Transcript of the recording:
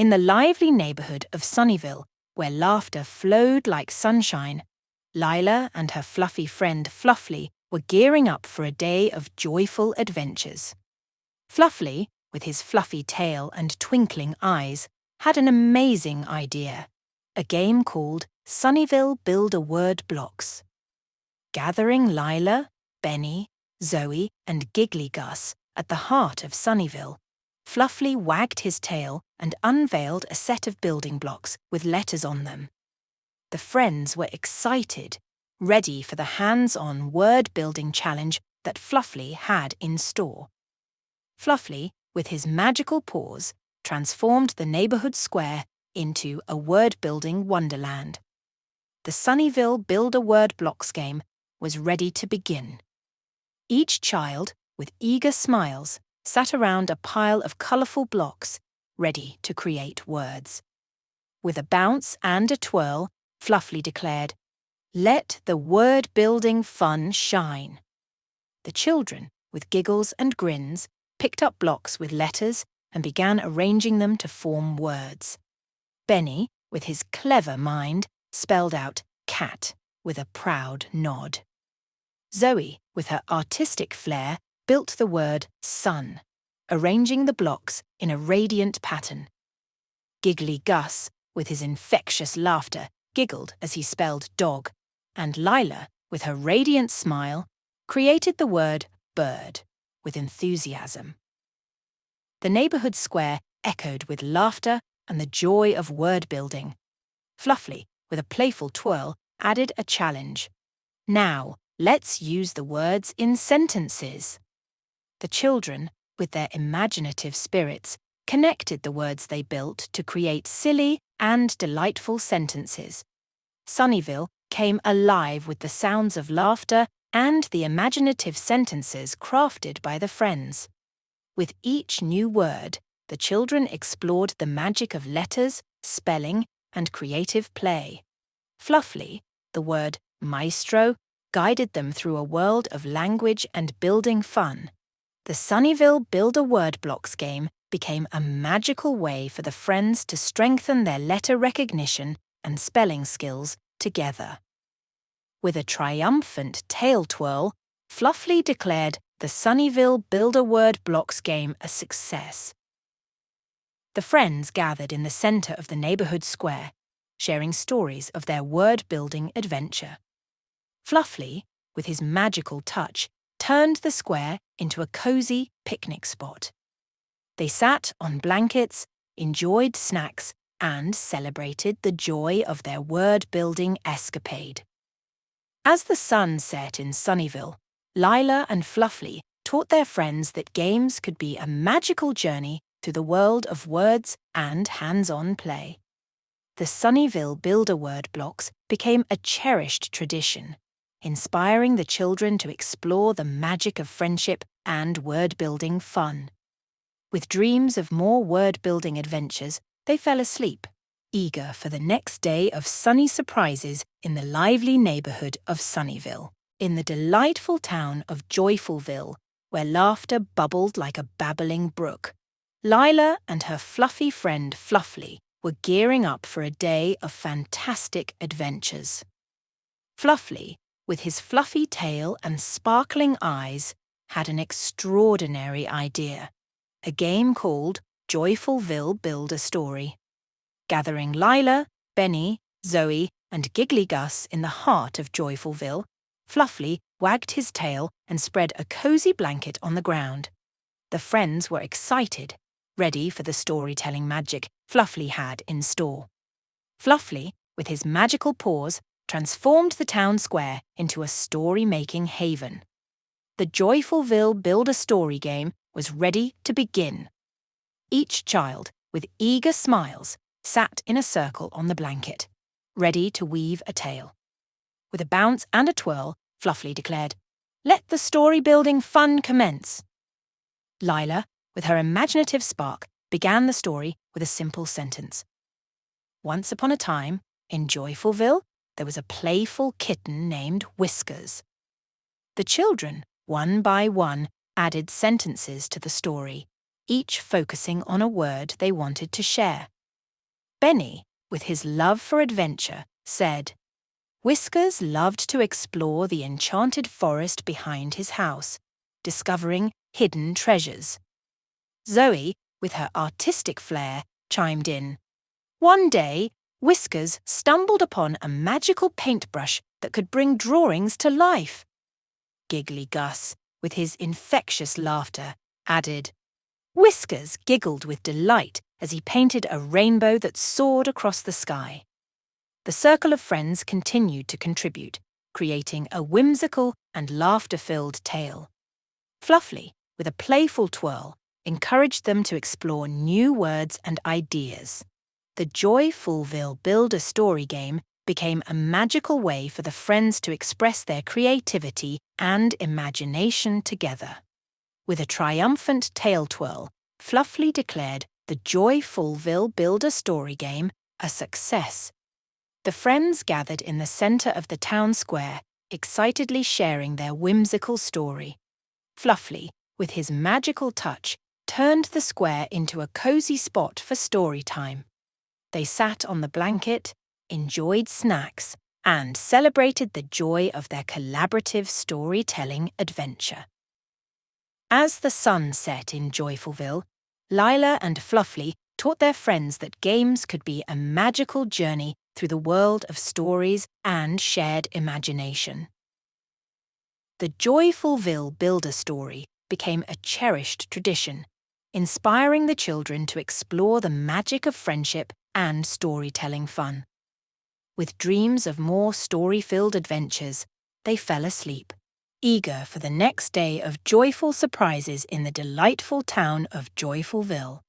In the lively neighborhood of Sunnyville, where laughter flowed like sunshine, Lila and her fluffy friend Fluffly were gearing up for a day of joyful adventures. Fluffly, with his fluffy tail and twinkling eyes, had an amazing idea, a game called Sunnyville Build-A-Word Blocks. Gathering Lila, Benny, Zoe, and Giggly Gus at the heart of Sunnyville, Fluffly wagged his tail and unveiled a set of building blocks with letters on them. The friends were excited, ready for the hands-on word-building challenge that Fluffly had in store. Fluffly, with his magical paws, transformed the neighborhood square into a word-building wonderland. The Sunnyville Build-A-Word Blocks game was ready to begin. Each child, with eager smiles, sat around a pile of colourful blocks, ready to create words. With a bounce and a twirl, Fluffly declared, "Let the word-building fun shine." The children, with giggles and grins, picked up blocks with letters and began arranging them to form words. Benny, with his clever mind, spelled out cat with a proud nod. Zoe, with her artistic flair, built the word sun, arranging the blocks in a radiant pattern. Giggly Gus, with his infectious laughter, giggled as he spelled dog, and Lila, with her radiant smile, created the word bird with enthusiasm. The neighborhood square echoed with laughter and the joy of word building. Fluffly, with a playful twirl, added a challenge. "Now, let's use the words in sentences." The children, with their imaginative spirits, connected the words they built to create silly and delightful sentences. Sunnyville came alive with the sounds of laughter and the imaginative sentences crafted by the friends. With each new word, the children explored the magic of letters, spelling, and creative play. Fluffly, the word maestro, guided them through a world of language and building fun. The Sunnyville Build-A-Word Blocks game became a magical way for the friends to strengthen their letter recognition and spelling skills together. With a triumphant tail twirl, Fluffly declared the Sunnyville Build-A-Word Blocks game a success. The friends gathered in the center of the neighborhood square, sharing stories of their word-building adventure. Fluffly, with his magical touch, turned the square into a cozy picnic spot. They sat on blankets, enjoyed snacks, and celebrated the joy of their word-building escapade. As the sun set in Sunnyville, Lila and Fluffly taught their friends that games could be a magical journey through the world of words and hands-on play. The Sunnyville Build-A-Word Blocks became a cherished tradition, inspiring the children to explore the magic of friendship and word-building fun. With dreams of more word-building adventures, they fell asleep, eager for the next day of sunny surprises in the lively neighborhood of Sunnyville, in the delightful town of Joyfulville, where laughter bubbled like a babbling brook. Lila and her fluffy friend Fluffly were gearing up for a day of fantastic adventures. Fluffly, with his fluffy tail and sparkling eyes, had an extraordinary idea, a game called Joyfulville Build-A-Story. Gathering Lila, Benny, Zoe, and Giggly Gus in the heart of Joyfulville, Fluffly wagged his tail and spread a cozy blanket on the ground. The friends were excited, ready for the storytelling magic Fluffly had in store. Fluffly, with his magical paws, transformed the town square into a story-making haven. The Joyfulville Build-A-Story game was ready to begin. Each child, with eager smiles, sat in a circle on the blanket, ready to weave a tale. With a bounce and a twirl, Fluffly declared, "Let the story-building fun commence." Lila, with her imaginative spark, began the story with a simple sentence. Once upon a time, in Joyfulville, there was a playful kitten named Whiskers. The children, one by one, added sentences to the story, each focusing on a word they wanted to share. Benny, with his love for adventure, said, Whiskers loved to explore the enchanted forest behind his house, discovering hidden treasures. Zoe, with her artistic flair, chimed in, One day, Whiskers stumbled upon a magical paintbrush that could bring drawings to life. Giggly Gus, with his infectious laughter, added, Whiskers giggled with delight as he painted a rainbow that soared across the sky. The circle of friends continued to contribute, creating a whimsical and laughter-filled tale. Fluffly, with a playful twirl, encouraged them to explore new words and ideas. The Joyfulville Build-A-Story game became a magical way for the friends to express their creativity and imagination together. With a triumphant tail twirl, Fluffly declared the Joyfulville Build-A-Story game a success. The friends gathered in the center of the town square, excitedly sharing their whimsical story. Fluffly, with his magical touch, turned the square into a cozy spot for story time. They sat on the blanket, enjoyed snacks, and celebrated the joy of their collaborative storytelling adventure. As the sun set in Joyfulville, Lila and Fluffly taught their friends that games could be a magical journey through the world of stories and shared imagination. The Joyfulville Build-A-Story became a cherished tradition, inspiring the children to explore the magic of friendship and storytelling fun. With dreams of more story-filled adventures, they fell asleep, eager for the next day of joyful surprises in the delightful town of Joyfulville.